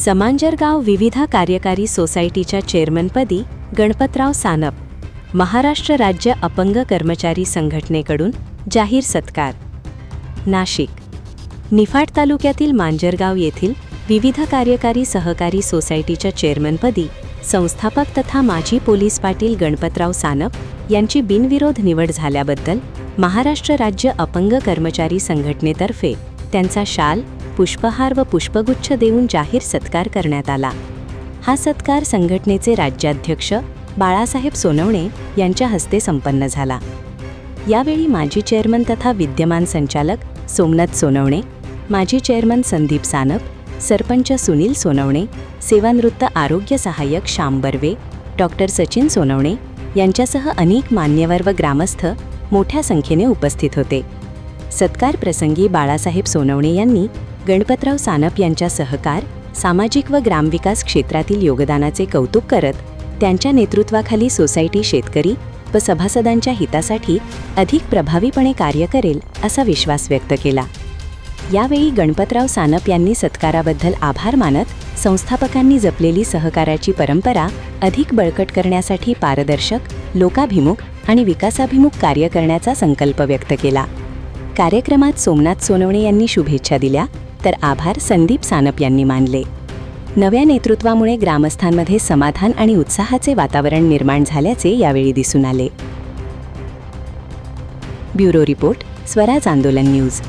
समांजरगाव विविध कार्यकारी सोसायटीच्या चेअरमनपदी गणपतराव सानप. महाराष्ट्र राज्य अपंग कर्मचारी संघटनेकडून जाहीर सत्कार. नाशिक. निफाड तालुक्यातील मांजरगाव येथील विविध कार्यकारी सहकारी सोसायटीच्या चेअरमनपदी संस्थापक तथा माजी पोलीस पाटील गणपतराव सानप यांची बिनविरोध निवड झाल्याबद्दल महाराष्ट्र राज्य अपंग कर्मचारी संघटनेतर्फे त्यांचा शाल, पुष्पहार व पुष्पगुच्छ देऊन जाहीर सत्कार करण्यात आला. हा सत्कार संघटनेचे राज्याध्यक्ष बाळासाहेब सोनवणे यांच्या हस्ते संपन्न झाला. यावेळी माजी चेअरमन तथा विद्यमान संचालक सोमनाथ सोनवणे, माजी चेअरमन संदीप सानप, सरपंच सुनील सोनवणे, सेवानिवृत्त आरोग्य सहाय्यक श्याम बर्वे, डॉक्टर सचिन सोनवणे यांच्यासह अनेक मान्यवर व ग्रामस्थ मोठ्या संख्येने उपस्थित होते. सत्कार प्रसंगी बाळासाहेब सोनवणे यांनी गणपतराव सानप यांच्या सहकार, सामाजिक व ग्रामविकास क्षेत्रातील योगदानाचे कौतुक करत त्यांच्या नेतृत्वाखाली सोसायटी शेतकरी व सभासदांच्या हितासाठी अधिक प्रभावीपणे कार्य करेल असा विश्वास व्यक्त केला. यावेळी गणपतराव सानप यांनी सत्काराबद्दल आभार मानत संस्थापकांनी जपलेली सहकाराची परंपरा अधिक बळकट करण्यासाठी पारदर्शक, लोकाभिमुख आणि विकासाभिमुख कार्य करण्याचा संकल्प व्यक्त केला. कार्यक्रमात सोमनाथ सोनवणे यांनी शुभेच्छा दिल्या, तर आभार संदीप सानप यांनी मानले. नव्या नेतृत्वामुळे ग्रामस्थांमध्ये समाधान आणि उत्साहाचे वातावरण निर्माण झाल्याचे यावेळी दिसून आले. ब्युरो रिपोर्ट, स्वराज आंदोलन न्यूज.